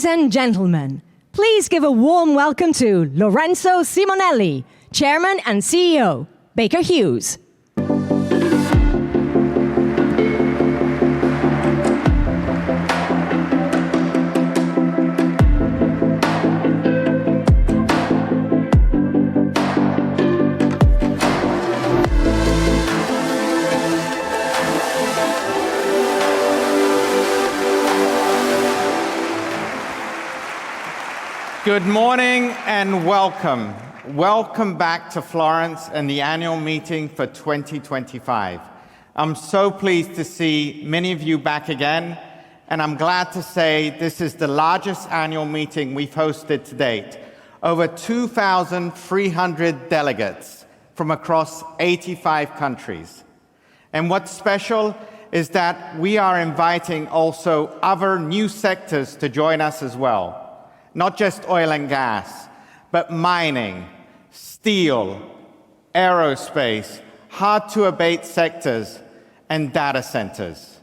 Ladies and gentlemen, please give a warm welcome to Lorenzo Simonelli, Chairman and CEO, Baker Hughes. Good morning and welcome. Welcome back to Florence and the annual meeting for 2025. I'm so pleased to see many of you back again, and I'm glad to say this is the largest annual meeting we've hosted to date. Over 2,300 delegates from across 85 countries. And what's special is that we are inviting also other new sectors to join us as well. Not just oil and gas, but mining, steel, aerospace, hard-to-abate sectors, and data centers.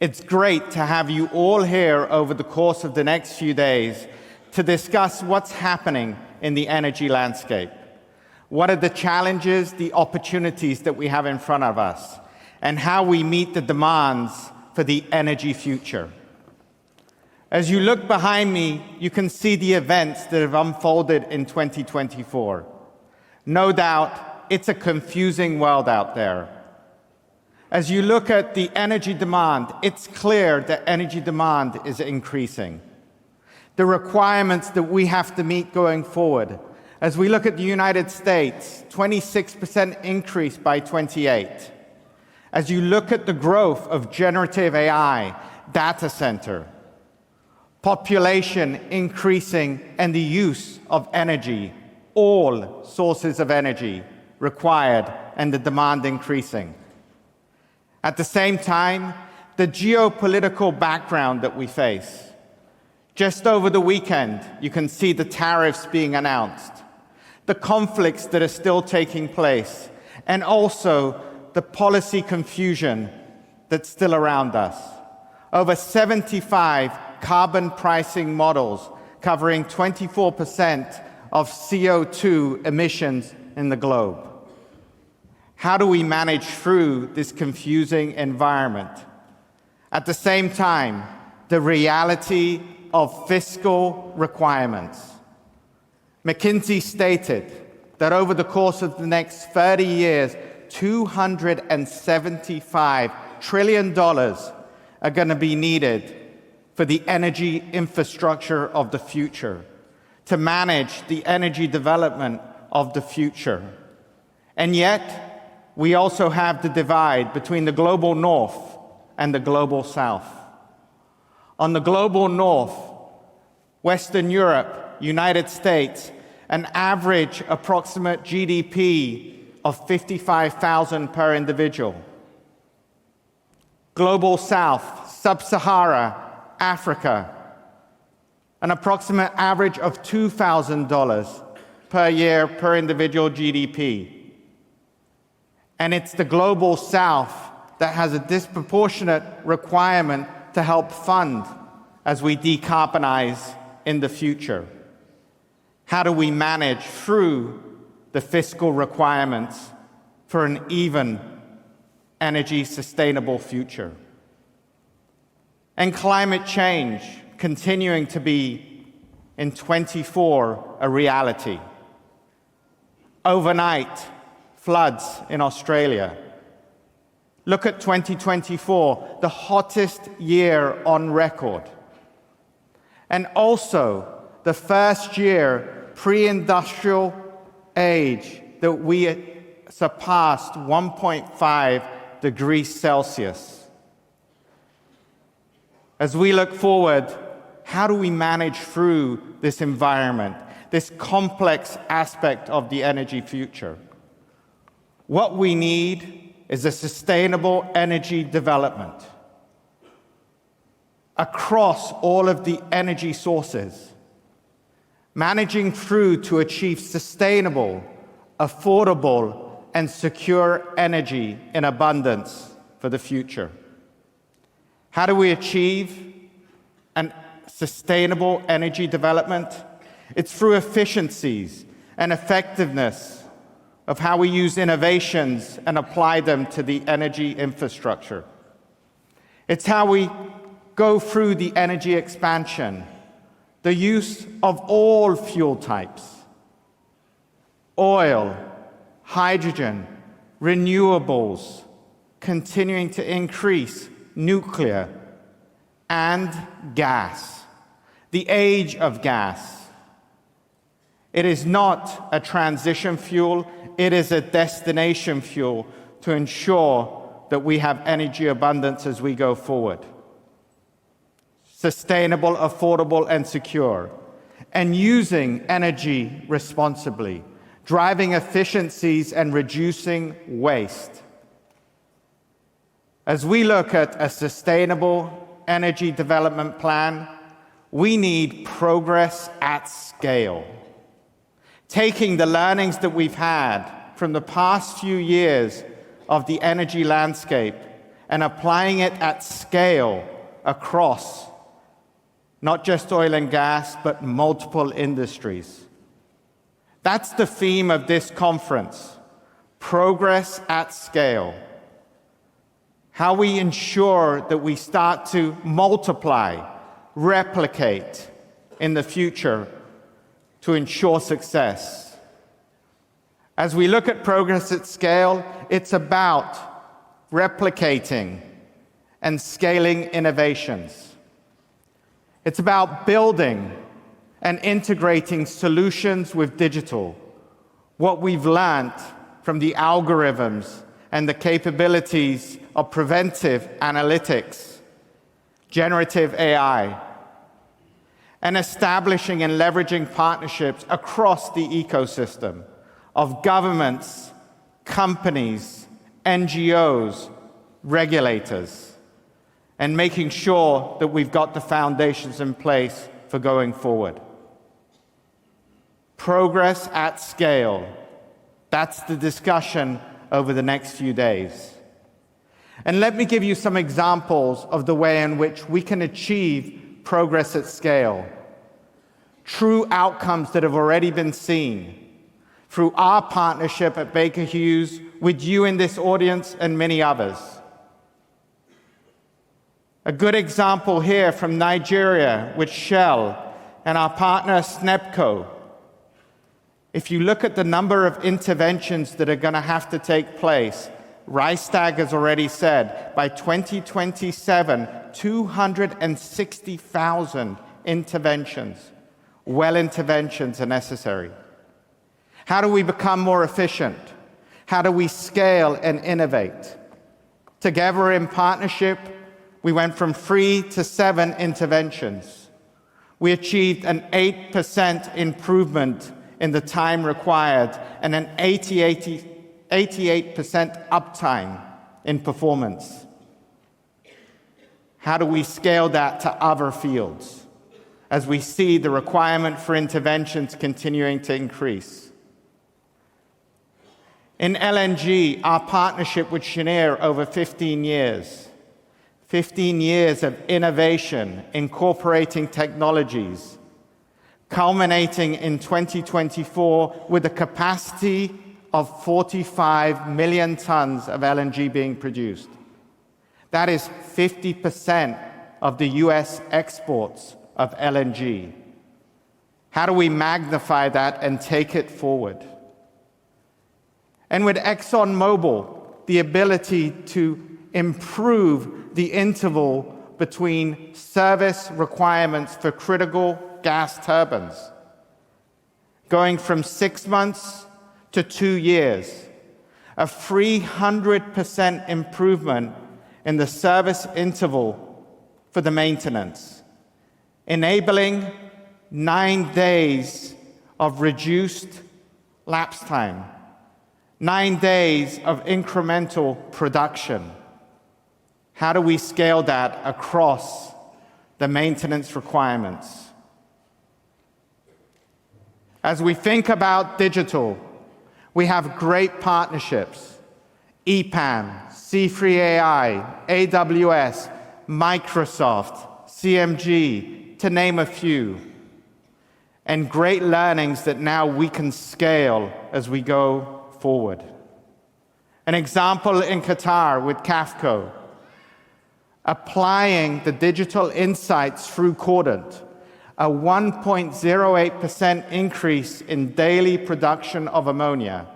It's great to have you all here over the course of the next few days to discuss what's happening in the energy landscape. What are the challenges, the opportunities that we have in front of us, and how we meet the demands for the energy future. As you look behind me, you can see the events that have unfolded in 2024. No doubt, it's a confusing world out there. As you look at the energy demand, it's clear that energy demand is increasing. The requirements that we have to meet going forward, as we look at the United States, 26% increase by 28. As you look at the growth of generative AI, data center, population increasing, and the use of energy, all sources of energy required, and the demand increasing. At the same time, the geopolitical background that we face. Just over the weekend, you can see the tariffs being announced, the conflicts that are still taking place, and also the policy confusion that's still around us. Over 75 carbon pricing models covering 24% of CO2 emissions in the globe. How do we manage through this confusing environment? At the same time, the reality of fiscal requirements. McKinsey stated that over the course of the next 30 years, $275 trillion are going to be needed for the energy infrastructure of the future, to manage the energy development of the future. And yet, we also have the divide between the global north and the global south. On the global north, Western Europe, United States, an average approximate GDP of $55,000 per individual. Global south, Sub-Sahara, Africa, an approximate average of $2,000 per year per individual GDP. And it's the global south that has a disproportionate requirement to help fund as we decarbonize in the future. How do we manage through the fiscal requirements for an even energy sustainable future? And climate change continuing to be, in 24, a reality. Overnight, floods in Australia. Look at 2024, the hottest year on record. And also, the first year pre-industrial age that we surpassed 1.5 degrees Celsius. As we look forward, how do we manage through this environment, this complex aspect of the energy future? What we need is a sustainable energy development across all of the energy sources, managing through to achieve sustainable, affordable, and secure energy in abundance for the future. How do we achieve an sustainable energy development. It's through efficiencies and effectiveness of how we use innovations and apply them to the energy infrastructure. It's how we go through the energy expansion, the use of all fuel types, oil, hydrogen, renewables, continuing to increase nuclear, and gas, the age of gas. It is not a transition fuel, it is a destination fuel to ensure that we have energy abundance as we go forward. Sustainable, affordable, and secure, and using energy responsibly, driving efficiencies and reducing waste. As we look at a sustainable energy development plan, we need progress at scale. Taking the learnings that we've had from the past few years of the energy landscape and applying it at scale across not just oil and gas, but multiple industries. That's the theme of this conference, progress at scale. How we ensure that we start to multiply, replicate in the future to ensure success. As we look at progress at scale, it's about replicating and scaling innovations. It's about building and integrating solutions with digital, what we've learned from the algorithms and the capabilities of preventive analytics, generative AI, and establishing and leveraging partnerships across the ecosystem of governments, companies, NGOs, regulators, and making sure that we've got the foundations in place for going forward. Progress at scale. That's the discussion over the next few days. And let me give you some examples of the way in which we can achieve progress at scale. True outcomes that have already been seen through our partnership at Baker Hughes with you in this audience and many others. A good example here from Nigeria with Shell and our partner SNEPCO. If you look at the number of interventions that are going to have to take place, Rystad has already said by 2027, 260,000 interventions, well interventions are necessary. How do we become more efficient? How do we scale and innovate? Together in partnership, we went from 3 to 7 interventions. We achieved an 8% improvement in the time required and an 88% uptime in performance. How do we scale that to other fields as we see the requirement for interventions continuing to increase? In LNG, our partnership with Cheniere over 15 years. 15 years of innovation, incorporating technologies, culminating in 2024 with a capacity of 45 million tons of LNG being produced. That is 50% of the US exports of LNG. How do we magnify that and take it forward? And with ExxonMobil, the ability to improve the interval between service requirements for critical gas turbines, going from 6 months to 2 years, a 300% improvement in the service interval for the maintenance, enabling 9 days of reduced lapse time, 9 days of incremental production. How do we scale that across the maintenance requirements? As we think about digital, we have great partnerships. EPAM, C3 AI, AWS, Microsoft, CMG, to name a few, and great learnings that now we can scale as we go forward. An example in Qatar with CAFCO, applying the digital insights through Cordant, a 1.08% increase in daily production of ammonia.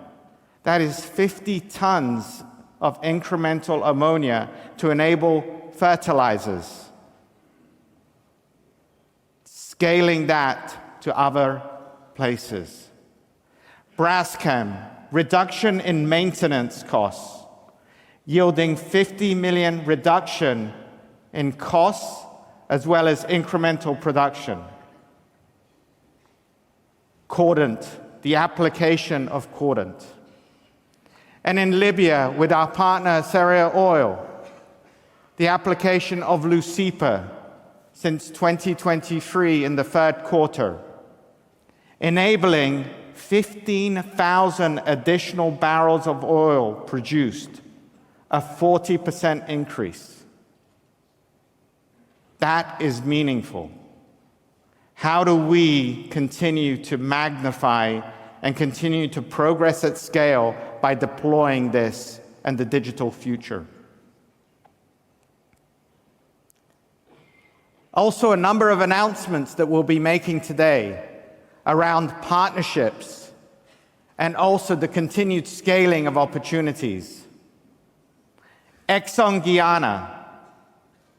That is 50 tons of incremental ammonia to enable fertilizers. Scaling that to other places. Braskem, reduction in maintenance costs, yielding 50 million reduction in costs as well as incremental production. Cordant, the application of Cordant. And in Libya, with our partner Syria Oil, the application of Lucipa since 2023 in the third quarter, enabling 15,000 additional barrels of oil produced, a 40% increase. That is meaningful. How do we continue to magnify and continue to progress at scale by deploying this and the digital future? Also, a number of announcements that we'll be making today around partnerships and also the continued scaling of opportunities. Exxon Guyana,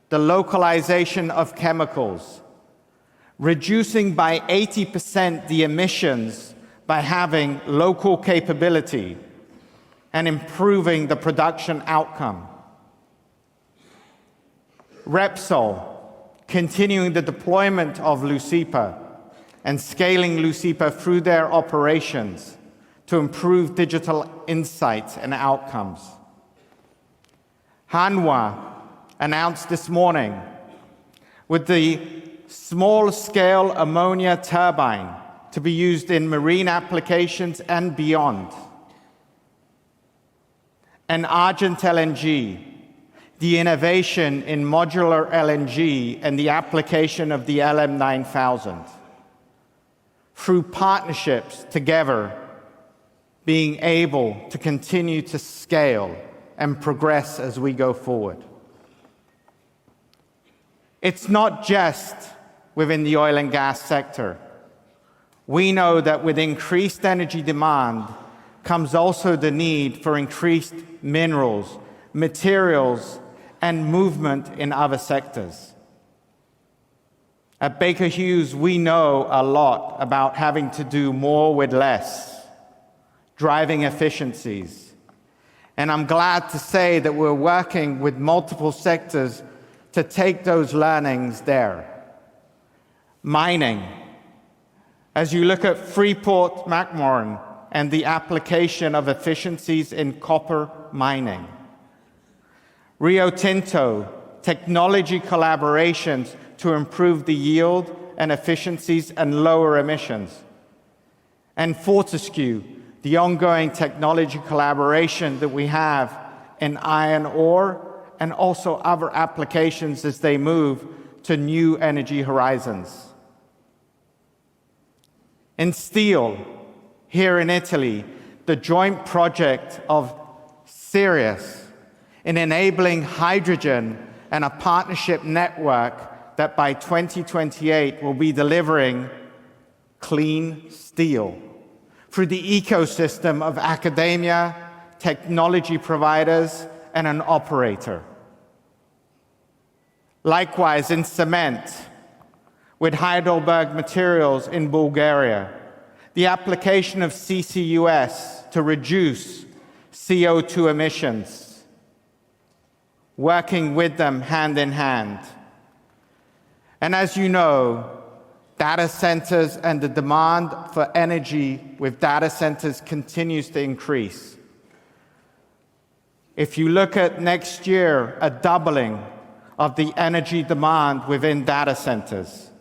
the localization of chemicals, reducing by 80% the emissions by having local capability and improving the production outcome. Repsol, continuing the deployment of Lucipa and scaling Lucipa through their operations to improve digital insights and outcomes. Hanwha announced this morning with the small-scale ammonia turbine to be used in marine applications and beyond. And Argent LNG, the innovation in modular LNG and the application of the LM9000. Through partnerships together, being able to continue to scale and progress as we go forward. It's not just within the oil and gas sector. We know that with increased energy demand comes also the need for increased minerals, materials, and movement in other sectors. At Baker Hughes, we know a lot about having to do more with less, driving efficiencies. And I'm glad to say that we're working with multiple sectors to take those learnings there. Mining. As you look at Freeport-McMoRan and the application of efficiencies in copper mining. Rio Tinto, technology collaborations to improve the yield and efficiencies and lower emissions. And Fortescue, the ongoing technology collaboration that we have in iron ore and also other applications as they move to new energy horizons. In steel, here in Italy, the joint project of Sirius in enabling hydrogen and a partnership network that by 2028 will be delivering clean steel through the ecosystem of academia, technology providers, and an operator. Likewise, in cement, with Heidelberg Materials in Bulgaria, the application of CCUS to reduce CO2 emissions, working with them hand in hand. And as you know, data centers and the demand for energy with data centers continues to increase. If you look at next year, a doubling of the energy demand within data centers.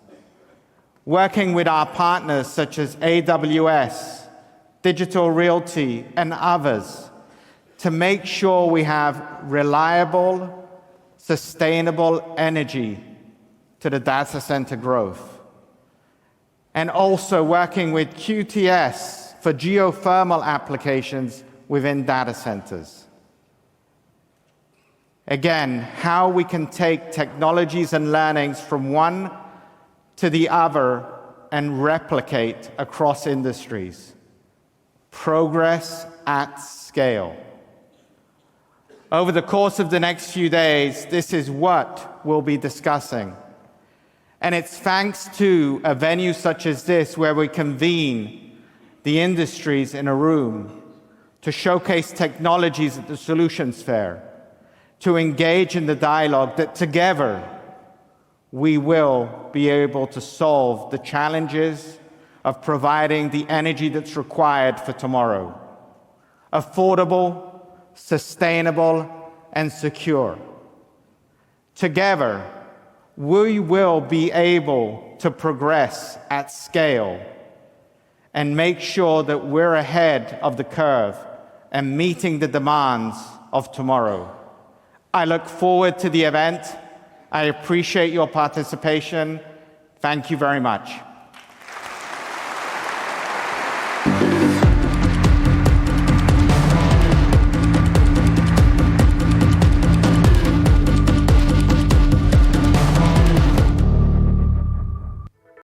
Working with our partners such as AWS, Digital Realty, and others to make sure we have reliable, sustainable energy to the data center growth. And also working with QTS for geothermal applications within data centers. Again, how we can take technologies and learnings from one to the other and replicate across industries. Progress at scale. Over the course of the next few days, this is what we'll be discussing. And it's thanks to a venue such as this where we convene the industries in a room to showcase technologies at the Solutions Fair, to engage in the dialogue that together we will be able to solve the challenges of providing the energy that's required for tomorrow. Affordable, sustainable, and secure. Together, we will be able to progress at scale and make sure that we're ahead of the curve and meeting the demands of tomorrow. I look forward to the event. I appreciate your participation. Thank you very much.